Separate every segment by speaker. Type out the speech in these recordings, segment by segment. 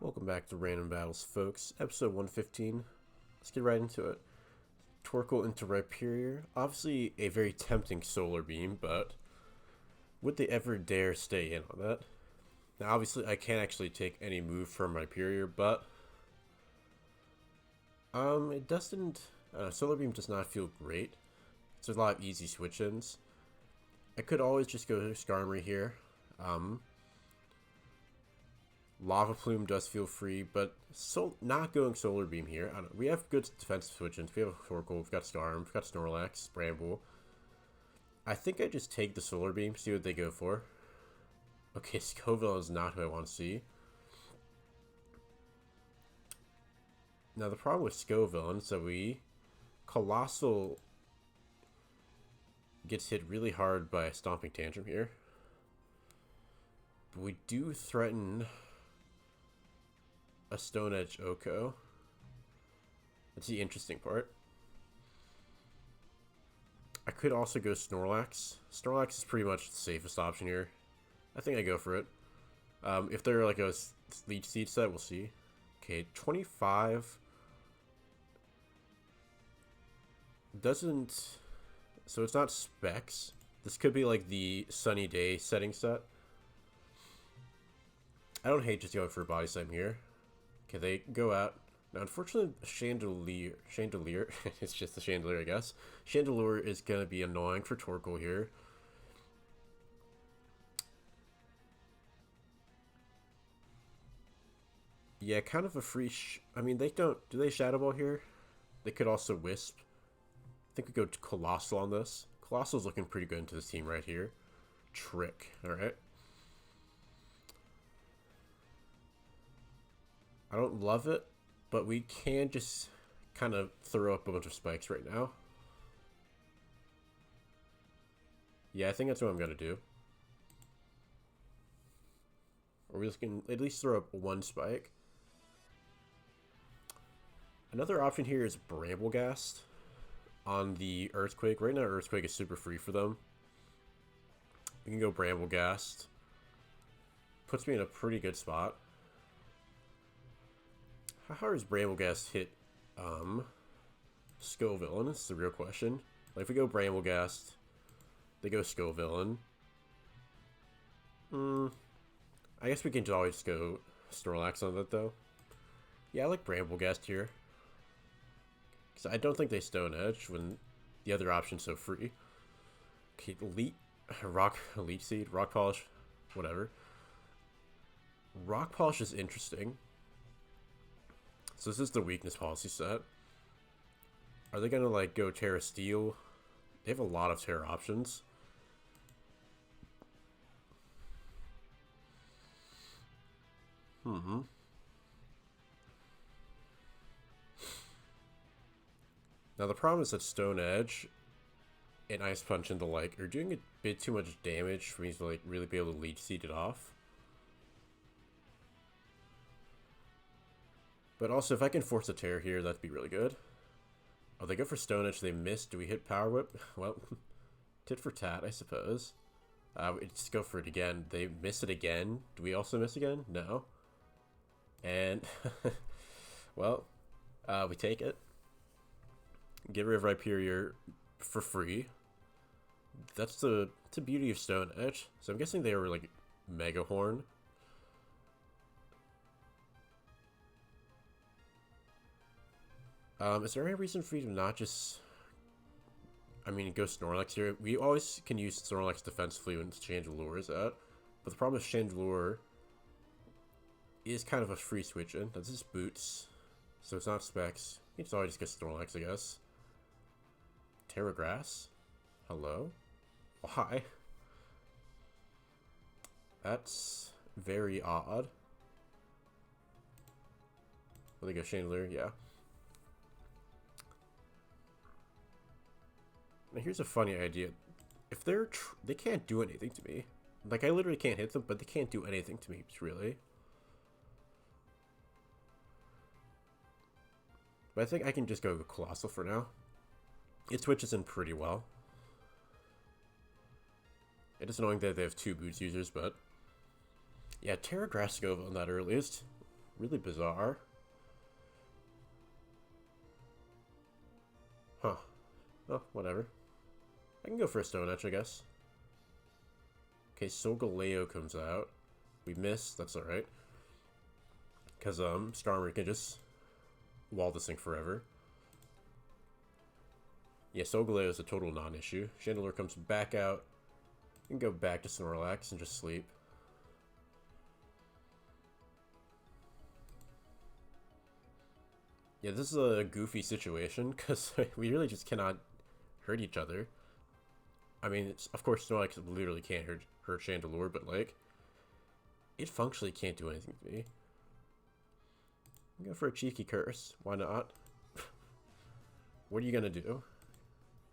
Speaker 1: Welcome back to Random Battles, folks. Episode 115. Let's get right into it. Torkoal into Rhyperior. Obviously a very tempting solar beam, but would they ever dare stay in on that? Now, obviously, I can't actually take any move from Rhyperior, but it doesn't. Solar beam does not feel great. It's a lot of easy switch-ins. I could always just go Skarmory here. Lava Plume does feel free, but not going Solar Beam here. I don't know. We have good defensive switch-ins. We have Torkoal, we've got Skarm, we've got Snorlax, Bramble. I think I just take the Solar Beam, see what they go for. Okay, Scoville is not who I want to see. Now the problem with Scoville is that Colossal gets hit really hard by a Stomping Tantrum here. But we do threaten a Stone Edge Oko. That's the interesting part. I could also go Snorlax. Snorlax is pretty much the safest option here. I think I go for it. If they're like a Leech Seed set, we'll see. Okay, 25 doesn't... So it's not Specs. This could be like the Sunny Day setting set. I don't hate just going for a Body Slam here. Okay, they go out. Now, unfortunately, Chandelier, it's just the Chandelier, I guess. Chandelier is going to be annoying for Torkoal here. Yeah, kind of a free... I mean, they don't... Do they Shadow Ball here? They could also Wisp. I think we go to Colossal on this. Colossal's looking pretty good into this team right here. Trick, alright. I don't love it, but we can just kind of throw up a bunch of spikes right now. Yeah, I think that's what I'm going to do. Or we just can at least throw up one spike. Another option here is Bramblegast on the Earthquake. Right now, Earthquake is super free for them. We can go Bramblegast. Puts me in a pretty good spot. How hard does Bramblegast hit Scovillain? That's the real question. Like, if we go Bramblegast, they go Scovillain. I guess we can just always go Snorlax on that, though. Yeah, I like Bramblegast here. Because I don't think they Stone Edge when the other option's so free. Okay, Leech Seed, Rock Polish, whatever. Rock Polish is interesting. So this is the weakness policy set. Are they gonna like go Terra Steel? They have a lot of Terra options. Now the problem is that Stone Edge and Ice Punch and the like are doing a bit too much damage for me to like really be able to Leech Seed it off. But also, if I can force a Tear here, that'd be really good. Oh, they go for Stone Edge. They miss. Do we hit Power Whip? Well, tit for tat, I suppose. We just go for it again. They miss it again. Do we also miss again? No. And, well, we take it. Get rid of Rhyperior for free. That's the beauty of Stone Edge. So I'm guessing they were like Mega Horn. Is there any reason for you to not just... I mean, go Snorlax here. We always can use Snorlax defensively when Chandelure is out. But the problem with Chandelure is kind of a free switch in. That's just Boots. So it's not Specs. You can always just get Snorlax, I guess. Terra Grass? Hello? Why? That's very odd. Let me go Chandelure, yeah. Now here's a funny idea. If they can't do anything to me. Like, I literally can't hit them, but they can't do anything to me, really. But I think I can just go Colossal for now. It switches in pretty well. It is annoying that they have two Boots users, but... Yeah, Terra Grass Scova on that earliest. really bizarre. Huh. Oh, whatever. I can go for a Stone Edge, I guess. Okay, Solgaleo comes out. We missed, that's alright. Because, Skarmory can just wall this thing forever. Yeah, Solgaleo is a total non-issue. Chandelure comes back out. You can go back to Snorlax and just sleep. Yeah, this is a goofy situation, because we really just cannot hurt each other. I mean, of course, Snorlax literally can't hurt Chandelure, but, like, it functionally can't do anything to me. I'm going for a cheeky curse. Why not? What are you gonna do?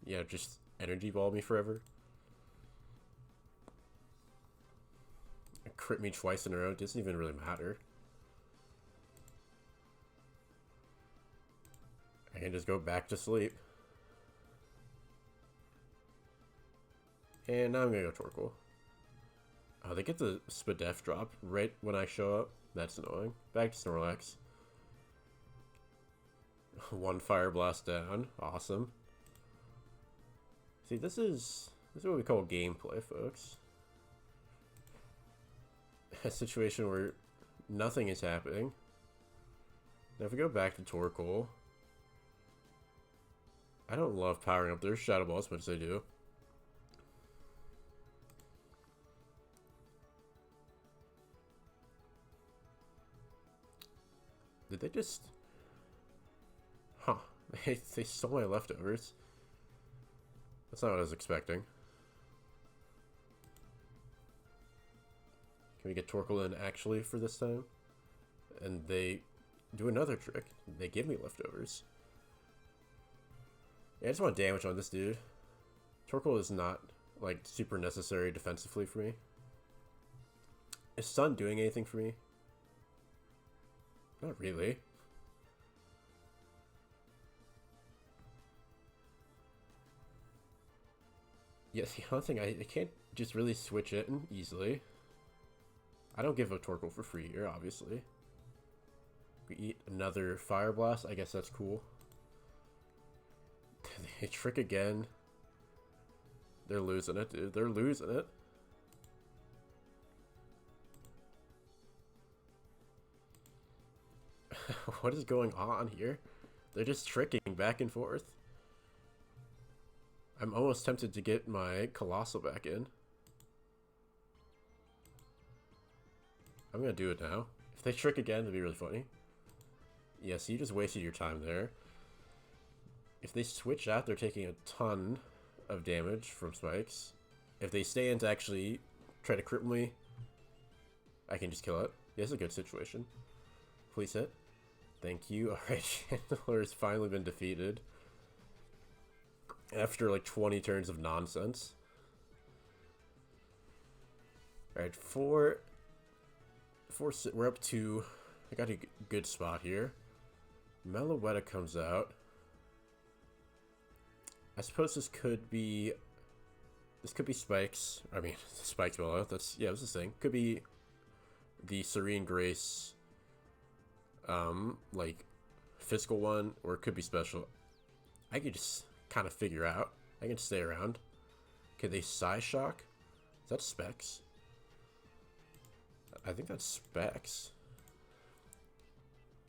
Speaker 1: Yeah, just energy ball me forever? Crit me twice in a row. It doesn't even really matter. I can just go back to sleep. And now I'm gonna go Torkoal. Oh, they get the Spadef drop right when I show up. That's annoying. Back to Snorlax. One Fire Blast down. Awesome. See, this is what we call gameplay, folks. A situation where nothing is happening. Now if we go back to Torkoal, I don't love powering up their Shadow Ball as much as I do. Did they just... Huh. They stole my leftovers. That's not what I was expecting. Can we get Torkoal in actually for this time? And they do another trick. They give me leftovers. Yeah, I just want damage on this dude. Torkoal is not, like, super necessary defensively for me. Is Sun doing anything for me? Not really. Yeah, the other thing, I can't just really switch it in easily. I don't give a Torkoal for free here, obviously. We eat another Fire Blast. I guess that's cool. They trick again. They're losing it, dude. They're losing it. What is going on here? They're just tricking back and forth. I'm almost tempted to get my Colossal back in. I'm gonna do it now. If they trick again, that'd be really funny. Yeah, so you just wasted your time there. If they switch out, they're taking a ton of damage from spikes. If they stay in to actually try to cripple me, I can just kill it. Yeah, it's a good situation. Please hit. Thank you. Alright, Chandelure has finally been defeated. After like 20 turns of nonsense. Alright, we're up to... I got a good spot here. Meloetta comes out. I suppose this could be Spikes. I mean, Spikes Meloetta. That's, yeah, that's the thing. Could be the Serene Grace, like, physical one, or it could be special. I could just kind of figure out. I can stay around. Okay, they Psy Shock. Is that Specs? I think that's Specs.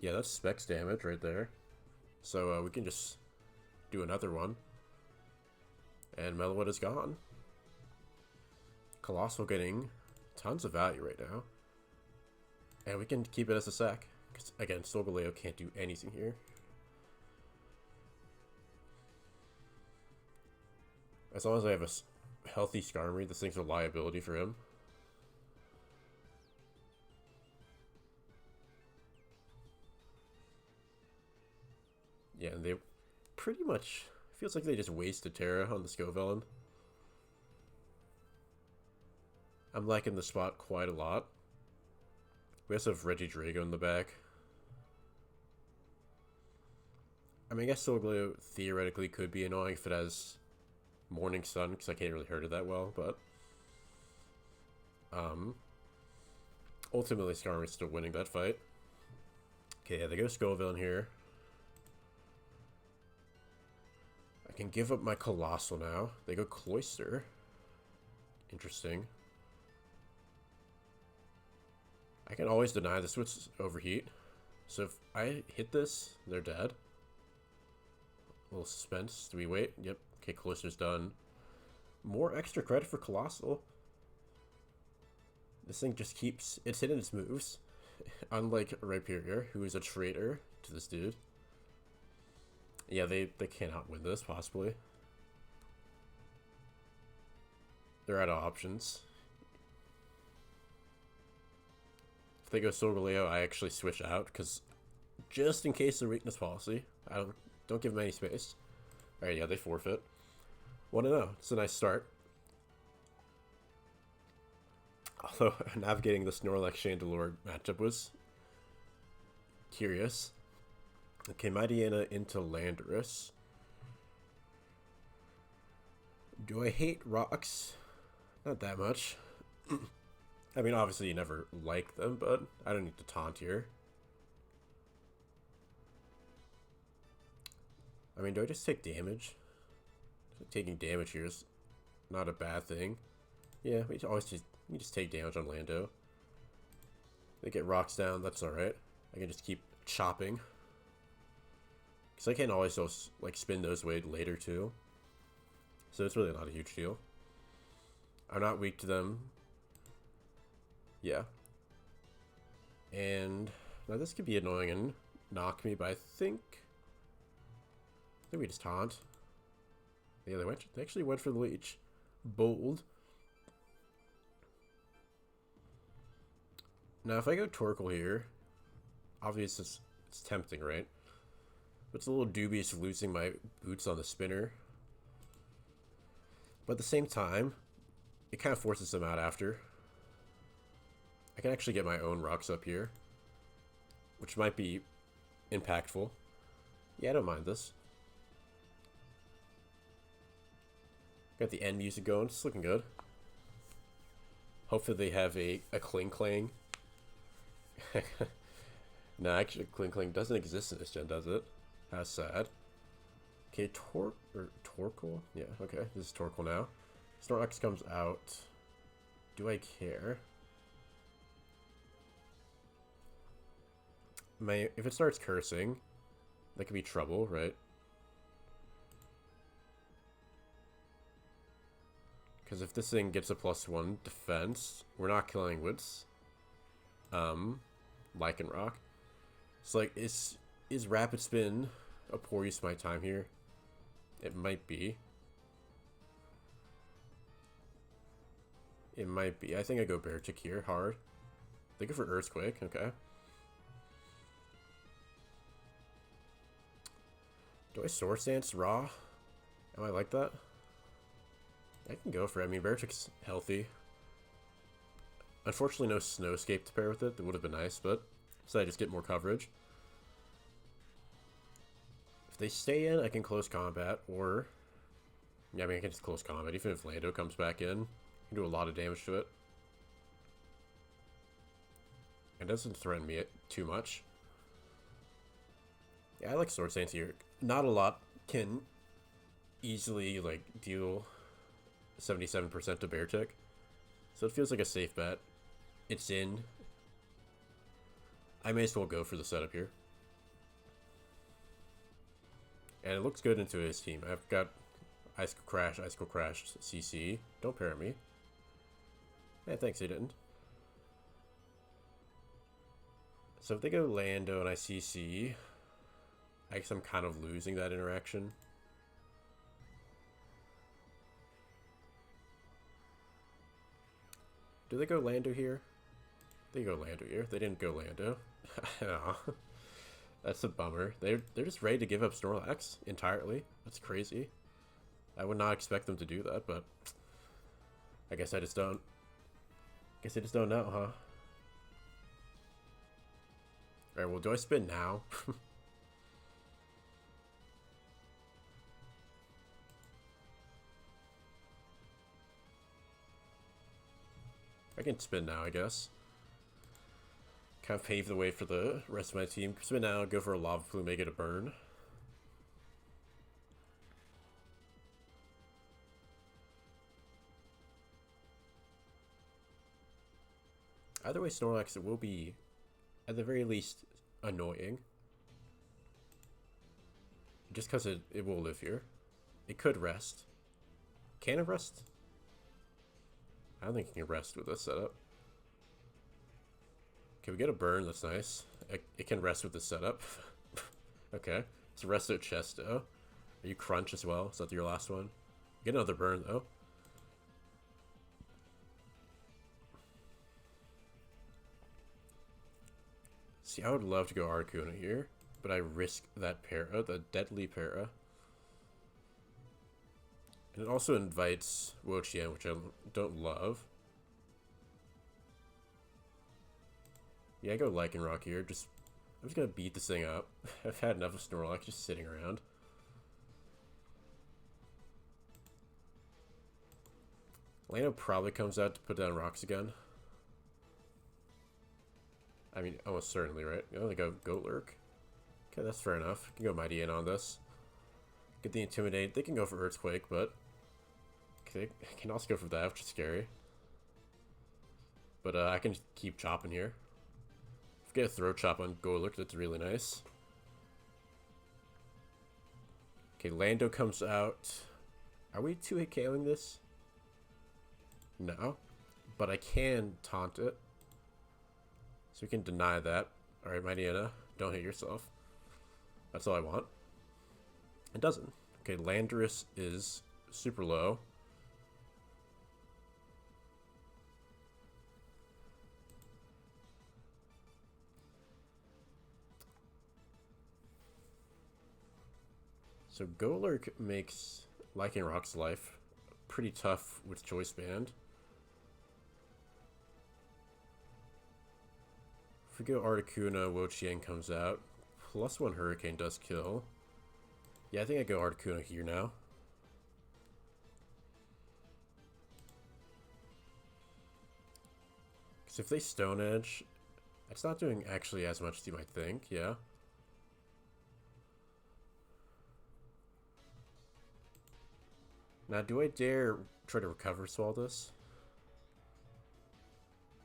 Speaker 1: Yeah, that's Specs damage right there. So we can just do another one. And Meloetta's gone. Colossal getting tons of value right now. And we can keep it as a sack. Because, again, Solgaleo can't do anything here. As long as I have a healthy Skarmory, this thing's a liability for him. Yeah, and they pretty much... Feels like they just wasted Terra on the Scovillain. I'm liking the spot quite a lot. We also have Regidrago in the back. I mean, I guess Solgaleo theoretically could be annoying if it has Morning Sun, because I can't really hurt it that well, but... ultimately, Skarmory's still winning that fight. Okay, yeah, they go Scoville in here. I can give up my Colossal now. They go Cloister. Interesting. I can always deny this with Overheat. So if I hit this, they're dead. A little suspense. Do we wait? Yep. Okay, Cloister's done. More extra credit for Colossal. This thing just keeps... It's hitting its moves. Unlike Rhyperior, who is a traitor to this dude. Yeah, they cannot win this, possibly. They're out of options. If they go Solgaleo, I actually switch out, because just in case of weakness policy, I don't give them any space. Alright, yeah, they forfeit. 1-0. It's a nice start. Although navigating the Snorlax Chandelure matchup was curious. Okay, Mightyena into Landorus. Do I hate rocks? Not that much. I mean, obviously you never like them, but I don't need to taunt here. I mean, do I just take damage? Taking damage here is not a bad thing. Yeah, we always just take damage on Lando. They get rocks down, that's alright. I can just keep chopping. Because I can always just, like, spin those away later too. So it's really not a huge deal. I'm not weak to them. Yeah. And now this could be annoying and knock me, but I think we just taunt. Yeah, they actually went for the leech. Bold. Now if I go Torkoal here, obviously it's tempting, right? But it's a little dubious losing my boots on the spinner. But at the same time, it kind of forces them out after. I can actually get my own rocks up here, which might be impactful. Yeah, I don't mind this. Got the end music going. It's looking good. Hopefully they have a Kling Clang. No, actually, Kling Clang doesn't exist in this gen, does it? How sad. Okay, Torkoal? Yeah, okay. This is Torkoal now. Snorlax comes out. Do I care? If it starts cursing, that could be trouble, right? Because if this thing gets a +1 defense, we're not killing with Lycanroc. It's like, is Rapid Spin a poor use of my time here? It might be. It might be. I think I go Beartick here, hard. They go for Earthquake, okay. Do I Swords Dance raw? Am I like that? I can go for it. I mean, Beartick's healthy. Unfortunately, no Snowscape to pair with it. That would have been nice, but so I just get more coverage. If they stay in, I can close combat, or... Yeah, I mean, I can just close combat. Even if Lando comes back in, I can do a lot of damage to it. It doesn't threaten me too much. Yeah, I like Swords Dance here. Not a lot can easily, like, deal 77% to Beartick. So it feels like a safe bet. It's in. I may as well go for the setup here. And it looks good into his team. I've got Icicle Crash, CC. Don't pair me. Yeah, thanks, he didn't. So if they go Lando and I CC, I guess I'm kind of losing that interaction. Do they go Lando here? They go Lando here. They didn't go Lando. That's a bummer. They're just ready to give up Snorlax entirely. That's crazy. I would not expect them to do that, but I guess I just don't. Guess I just don't know, huh? Alright, well, do I spin now? I can spin now, I guess. kind of pave the way for the rest of my team. So now go for a lava plume, make it a burn. Either way, Snorlax, it will be, at the very least, annoying. Just because it will live here. It could rest. Can it rest? I don't think it can rest with this setup. Okay, we get a burn, that's nice. It can rest with this setup. Okay, it's a resto chest though. Are you crunch as well? Is that your last one? Get another burn though. See, I would love to go Articuno here, but I risk that para, the deadly para. And it also invites Wo-Chien, which I don't love. Yeah, I go Lycanroc here. I'm just gonna beat this thing up. I've had enough of Snorlax just sitting around. Lando probably comes out to put down rocks again. I mean, almost certainly, right? You only go Lurk. Okay, that's fair enough. You can go Mighty in on this. Get the Intimidate. They can go for Earthquake, but okay, can also go for that, which is scary. But I can keep chopping here. If I get a Throat Chop on Golurk, that's really nice. Okay, Lando comes out. Are we 2-hit KOing this? No. But I can taunt it. So we can deny that. Alright, Mightyena, don't hit yourself. That's all I want. It doesn't. Okay, Landorus is super low. So Golurk makes Lycanroc's life pretty tough with Choice Band. If we go Articuno, Wo-Chien comes out. +1 Hurricane does kill. Yeah, I think I go Articuno here now. Because if they Stone Edge, it's not doing actually as much as you might think, yeah. Now, do I dare try to Recover Swell this?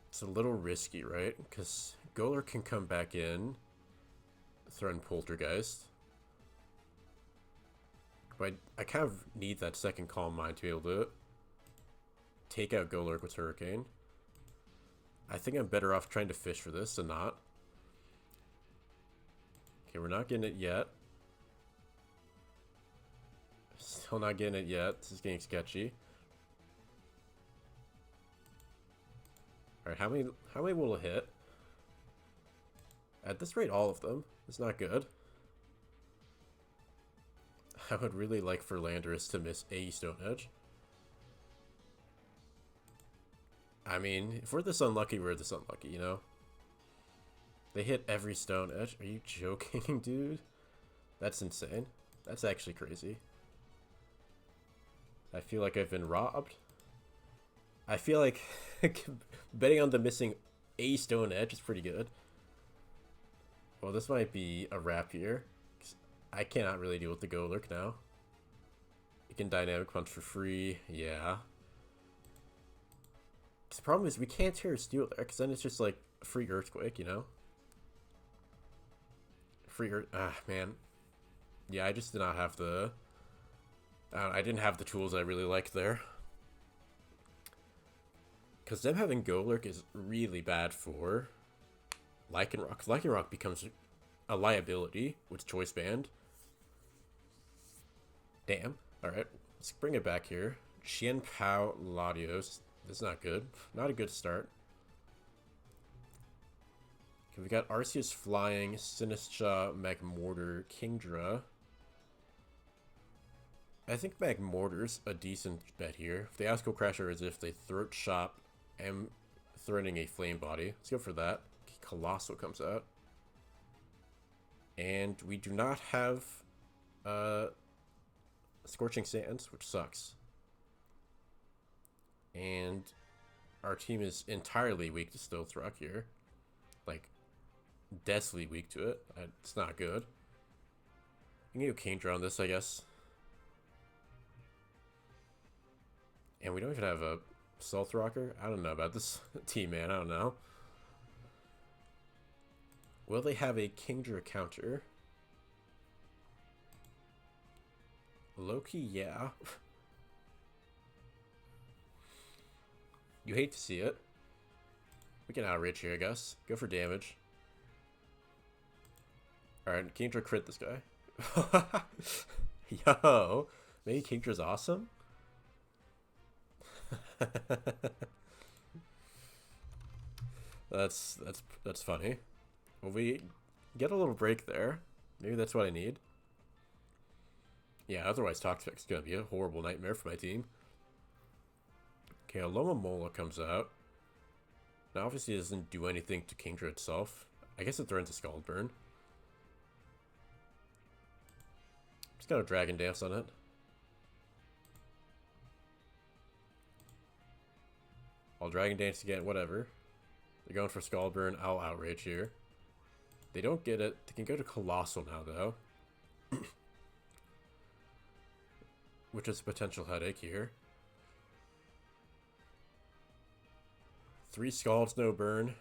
Speaker 1: It's a little risky, right? Because Golurk can come back in, threaten Poltergeist. But I kind of need that second Calm Mind to be able to take out Golurk with Hurricane. I think I'm better off trying to fish for this than not. Okay, we're not getting it yet. Still not getting it yet. This is getting sketchy. Alright, how many will it hit? At this rate, all of them. It's not good. I would really like for Landorus to miss a Stone Edge. I mean, if we're this unlucky, we're this unlucky, you know? They hit every Stone Edge. Are you joking, dude? That's insane. That's actually crazy. I feel like I've been robbed. I feel like betting on the missing a Stone Edge is pretty good. Well, this might be a wrap here. I cannot really deal with the Golurk now. You can Dynamic Punch for free. Yeah. The problem is we can't Terra Steel there, because then it's just like a free Earthquake, you know? Free Earth... Ah, man. Yeah, I just did not have the... I didn't have the tools I really liked there. Because them having Golurk is really bad for Lycanroc. Lycanroc becomes a liability with Choice Band. Damn. Alright, let's bring it back here. Chien Pao Latios. This is not good. Not a good start. Okay, we got Arceus Flying, Sinistcha, Magmortar, Kingdra. I think Magmortar's a decent bet here. If they Asco Crasher as if they Throat Chop and threatening a Flame Body. Let's go for that. Colossal comes out. And we do not have Scorching Sands, which sucks. And our team is entirely weak to Stealth Rock here. Like, deathly weak to it. It's not good. You can go Kingdra on this, I guess. And we don't even have a Stealth Rocker. I don't know about this team, man. I don't know. Will they have a Kingdra counter? Loki, yeah. You hate to see it. We can outrage here, I guess. Go for damage. Alright, Kingdra crit this guy. Yo, maybe Kingdra's awesome? That's funny. Well, we get a little break there. Maybe that's what I need. Yeah, otherwise Toxic's gonna be a horrible nightmare for my team. Okay, Aloma Mola comes out. Now obviously it doesn't do anything to Kingdra itself. I guess it threatens a Scaldburn. Just got a Dragon Dance on it. I'll Dragon Dance again, whatever. They're going for Scaldburn. I'll Outrage here. They don't get it. They can go to Colossal now, though. Which is a potential headache here. 3 Scalds, no burn.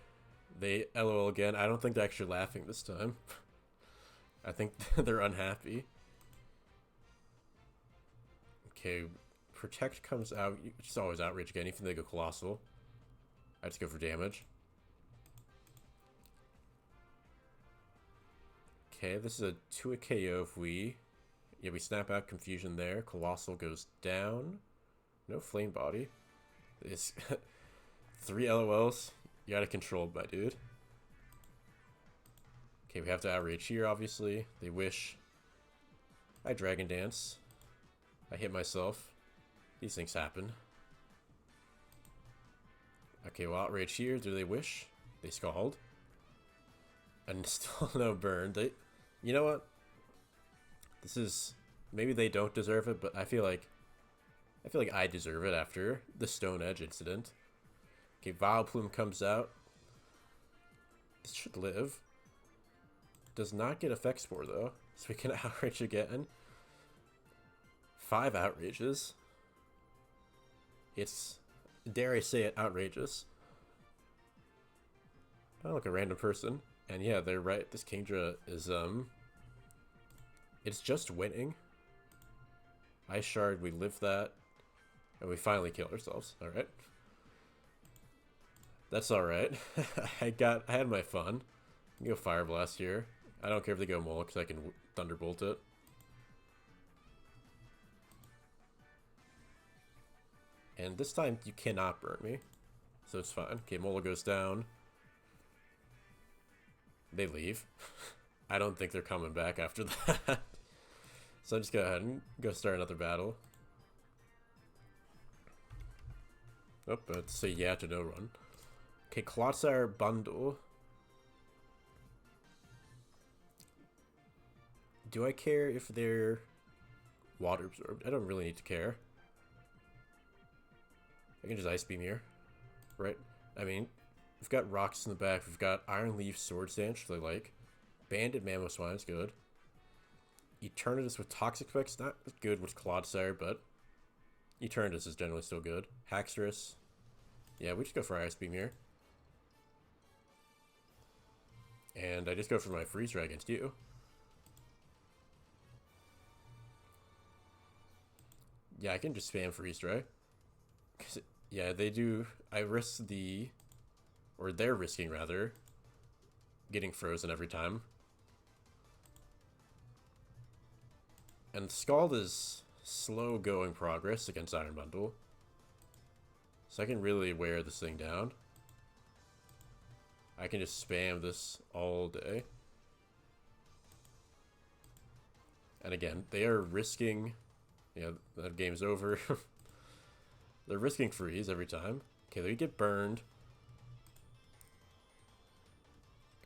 Speaker 1: They LOL again. I don't think they're actually laughing this time. I think they're unhappy. Okay, Protect comes out. It's always Outrage again, even if they go Colossal. I just go for damage. Okay, this is a 2 KO if we... Yeah, we snap out Confusion there. Colossal goes down. No Flame Body. This 3 LOLs. You gotta control, my dude. Okay, we have to Outrage here, obviously. They wish. I Dragon Dance. I hit myself. These things happen. Okay, well, Outrage here. Do they wish? They Scald. And still no burn. They... You know what? This is... Maybe they don't deserve it, but I feel like I deserve it after the Stone Edge incident. Okay, Vileplume comes out. This should live. Does not get Effect Spore, though. So we can Outrage again. 5 Outrages. It's, dare I say it, outrageous. I look like a random person. And yeah, they're right. This Kingdra is, it's just winning. Ice Shard, we live that. And we finally kill ourselves. Alright. That's alright. I had my fun. I can go Fire Blast here. I don't care if they go Mole, because I can Thunderbolt it. And this time, you cannot burn me. So it's fine. Okay, Mola goes down. They leave. I don't think they're coming back after that. So I'm just go ahead and go start another battle. Oh, but say yeah to no run. Okay, Clotsire bundle. Do I care if they're water absorbed? I don't really need to care. I can just Ice Beam here. Right? I mean, we've got rocks in the back. We've got Iron Leaf Sword Dance, which I like. Banded Mamoswine is good. Eternatus with Toxic Effects, not good with Clodsire, but Eternatus is generally still good. Haxorus. Yeah, we just go for Ice Beam here. And I just go for my Freeze Ray against you. Yeah, I can just spam Freeze Ray. Yeah, they do. I risk the... Or they're risking, rather, getting frozen every time. And Scald is slow-going progress against Iron Bundle. So I can really wear this thing down. I can just spam this all day. And again, they are risking... Yeah, that game's over. They're risking freeze every time. Okay, they get burned.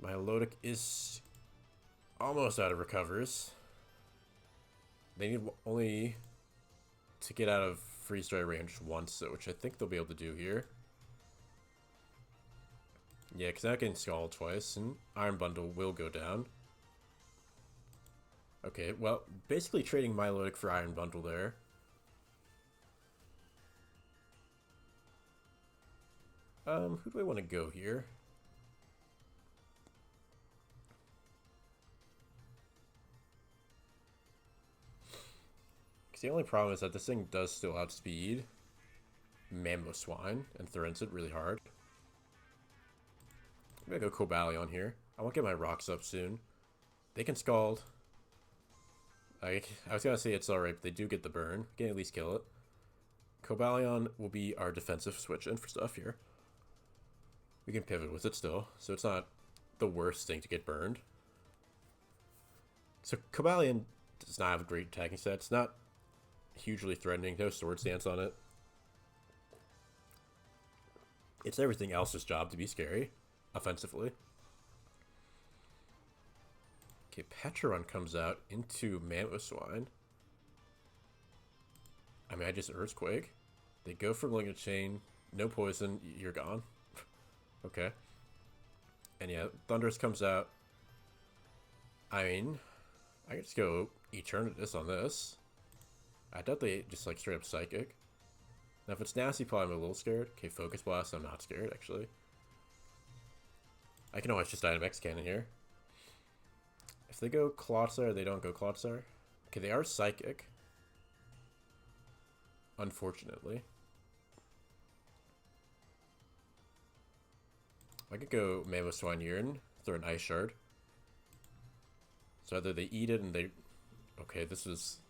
Speaker 1: My Melodic is almost out of recovers. They need only to get out of freeze dry range once, though, which I think they'll be able to do here. Yeah, because I'm not getting Scald twice, and Iron Bundle will go down. Okay, well, basically trading Milotic for Iron Bundle there. Who do I want to go here? Because the only problem is that this thing does still outspeed Mamoswine and threatens it really hard. I'm gonna go Cobalion here. I want to get my rocks up soon. They can Scald. I was gonna say it's alright, but they do get the burn. We can at least kill it. Cobalion will be our defensive switch in for stuff here. We can pivot with it still, so it's not the worst thing to get burned. So Cobalion does not have a great attacking set. It's not hugely threatening. No Sword Stance on it. It's everything else's job to be scary, offensively. Okay, Petron comes out into Mamoswine. I mean, I just Earthquake. They go for Malignant Chain. No poison. You're gone. Okay. And yeah, Thunderous comes out. I mean, I could just go Eternatus on this. I doubt they just like straight up Psychic. Now if it's Nasty Paw, I'm a little scared. Okay, Focus Blast, I'm not scared actually. I can always just Dynamax Cannon here. If they go Clotsire, they don't go Clotsire. Okay, they are Psychic. Unfortunately. I could go Mamoswine here and throw an Ice Shard. So either they eat it and they... Okay, this is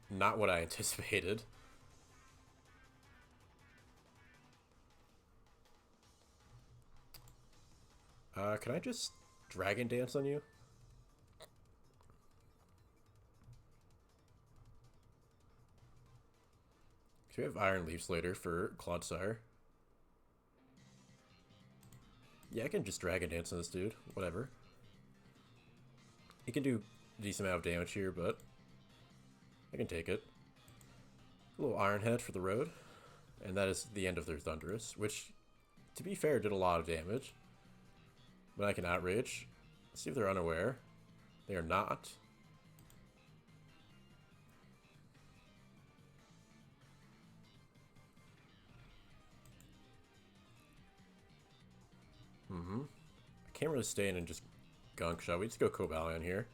Speaker 1: not what I anticipated. Can I just Dragon Dance on you? We have Iron Leaves later for Clodsire. Yeah, I can just Dragon Dance on this dude. Whatever. He can do a decent amount of damage here, but I can take it. A little Iron Head for the road. And that is the end of their Thunderous, which, to be fair, did a lot of damage. But I can Outrage. Let's see if they're unaware. They are not. I can't really stay in and just gunk shot. We just go Cobalion here.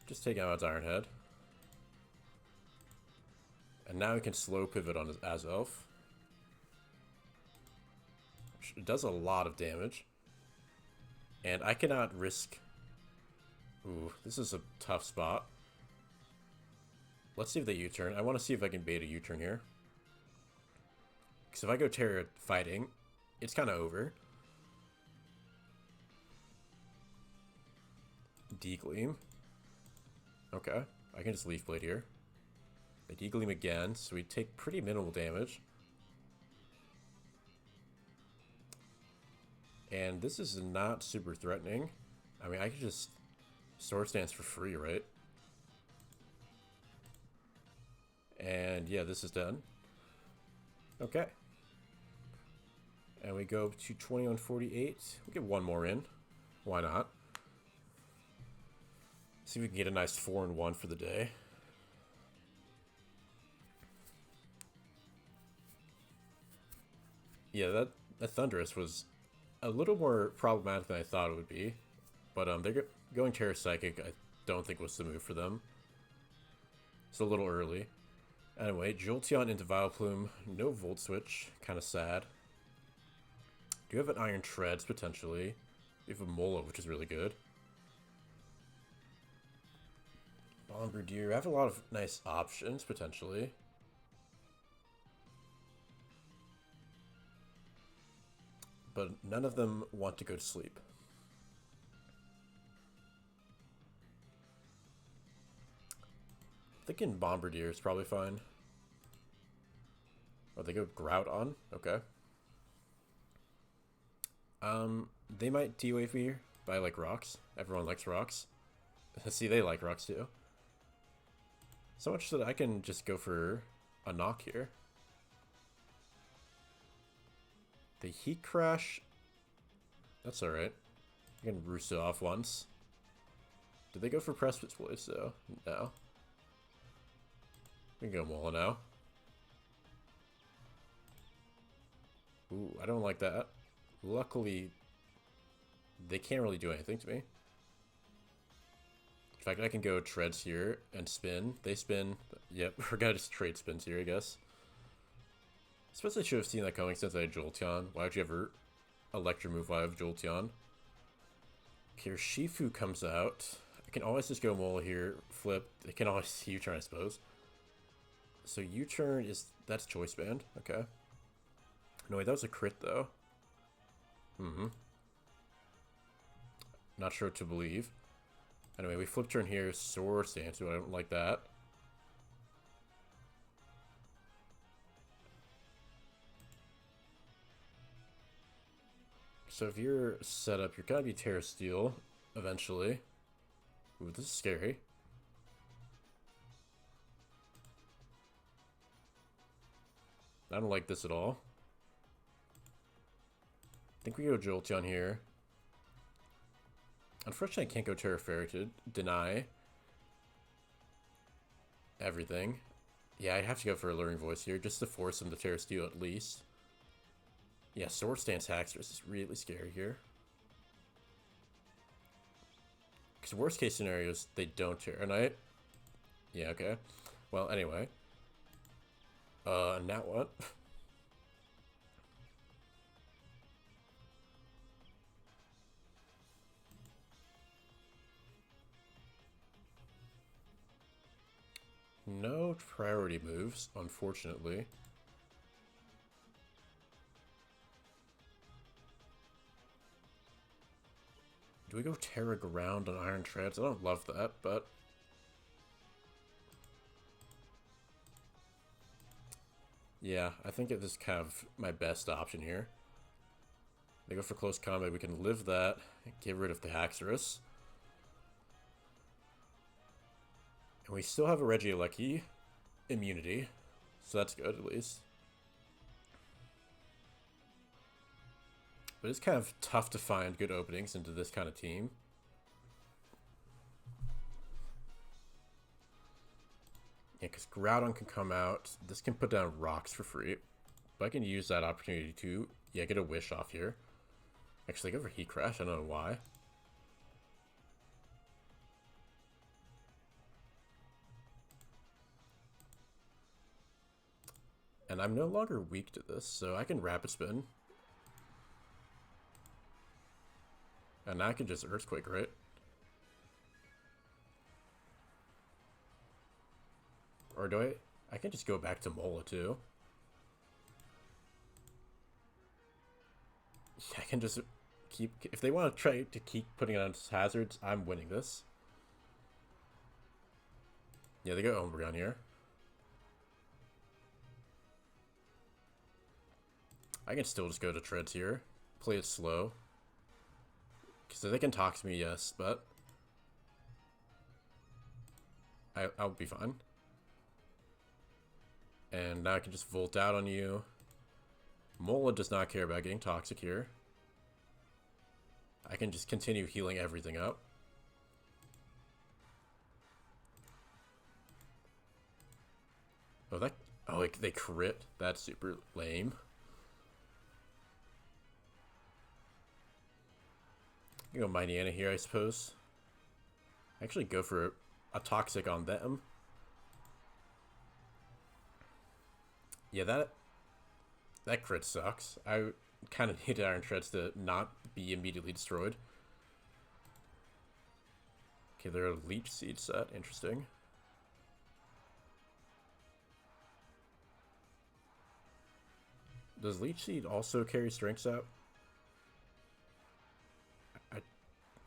Speaker 1: Just take out its Iron Head. And now we can slow pivot on his Azelf. It does a lot of damage. And I cannot risk... Ooh, this is a tough spot. Let's see if they U-turn. I want to see if I can bait a U-turn here. Because if I go Terra fighting, it's kind of over. Degleam. Okay, I can just Leaf Blade here. They Degleam again, so we take pretty minimal damage. And this is not super threatening. I mean, I could just Sword Stance for free, right? And yeah, this is done. Okay. And we go to 2148. We get one more in. Why not? See if we can get a nice 4-1 for the day. Yeah, that Thunderous was a little more problematic than I thought it would be. But they're going Terra Psychic, I don't think was the move for them. It's a little early. Anyway, Jolteon into Vileplume. No Volt Switch. Kind of sad. Do you have an Iron Treads, potentially? You have a Mola, which is really good. Bombardier. I have a lot of nice options, potentially. But none of them want to go to sleep. Thinking Bombardier is probably fine. Oh, they go Groudon? Okay. They might T-Wave me here, but I like rocks. Everyone likes rocks. See, they like rocks too. So much that I can just go for a knock here. The heat crash. That's alright. I can roost it off once. Did they go for Precipice though? No. We can go Mola now. Ooh, I don't like that. Luckily, they can't really do anything to me. In fact, I can go treads here and spin. They spin. Yep, we're gonna just trade spins here, I guess. I suppose I should have seen that coming since I had Jolteon. Why would you ever Electro move while I have Jolteon? Okay, Shifu comes out. I can always just go Mola here, flip. I can always U-turn, I suppose. So U-turn is... that's Choice Band. Okay. No, wait, that was a crit, though. Not sure what to believe. Anyway, we flip turn here. Sword Stance. I don't like that. So if you're set up, you're gonna be Terra Steel eventually. Ooh, this is scary. I don't like this at all. I think we go Jolteon here. Unfortunately, I can't go Terra Fairy to deny everything. Yeah, I have to go for Alluring Voice here, just to force him to Terra Steel at least. Yeah, Sword Stance Haxorus is really scary here. Because worst case scenarios, they don't Terra Knight. Yeah, okay. Well, anyway. Now what? No priority moves, unfortunately. Do we go Terra Ground on Iron Treads? I don't love that, but... yeah, I think it is kind of my best option here. They go for close combat, we can live that, get rid of the Haxorus. And we still have a Regieleki immunity, so that's good at least. But it's kind of tough to find good openings into this kind of team. Yeah, because Groudon can come out. This can put down rocks for free. But I can use that opportunity to, yeah, get a Wish off here. Actually, go for Heat Crash. I don't know why. And I'm no longer weak to this, so I can Rapid Spin. And now I can just Earthquake, right? Or do I? I can just go back to Mola, too. Yeah, I can just keep... if they want to try to keep putting on hazards, I'm winning this. Yeah, they go Umbreon here. I can still just go to Treads here. Play it slow. Because they can Tox me, yes, but... I'll be fine. And now I can just Volt out on you. Mola does not care about getting Toxic here. I can just continue healing everything up. Oh, that... oh, they crit? That's super lame. You go Mighty Anna here, I suppose. Actually go for a Toxic on them. Yeah, that crit sucks. I kind of need Iron Treads to not be immediately destroyed. Okay, they're a Leech Seed set. Interesting. Does Leech Seed also carry Strength Sap?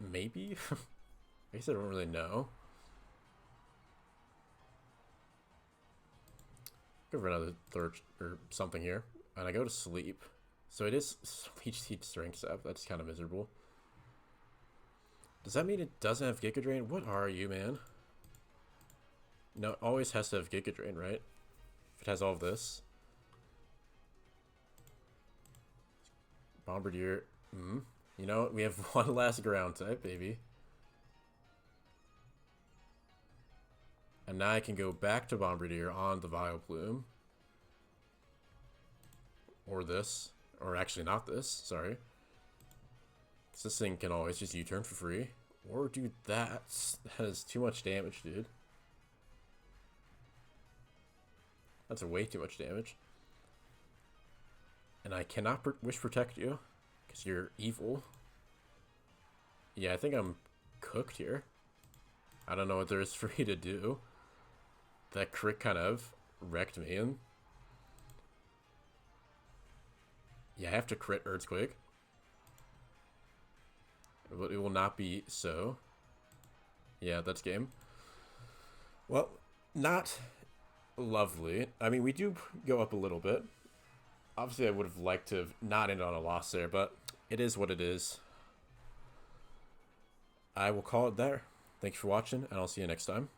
Speaker 1: Maybe? I guess I don't really know. Go for another third or something here. And I go to sleep. So it is Leech Seed Strength Sap. That's kind of miserable. Does that mean it doesn't have Giga Drain? What are you, man? No, it always has to have Giga Drain, right? If it has all of this. Bombardier. You know what? We have one last ground type, baby. And now I can go back to Bombardier on the Vileplume. Or this. Or actually not this, sorry. This thing can always just U-turn for free. Or do that. That is too much damage, dude. That's way too much damage. And I cannot wish protect you. Because you're evil. Yeah, I think I'm cooked here. I don't know what there is for me to do. That crit kind of wrecked me. And yeah, I have to crit Earthquake. But it will not be so. Yeah, that's game. Well, not lovely. I mean, we do go up a little bit. Obviously, I would have liked to have not ended on a loss there, but it is what it is. I will call it there. Thanks for watching, and I'll see you next time.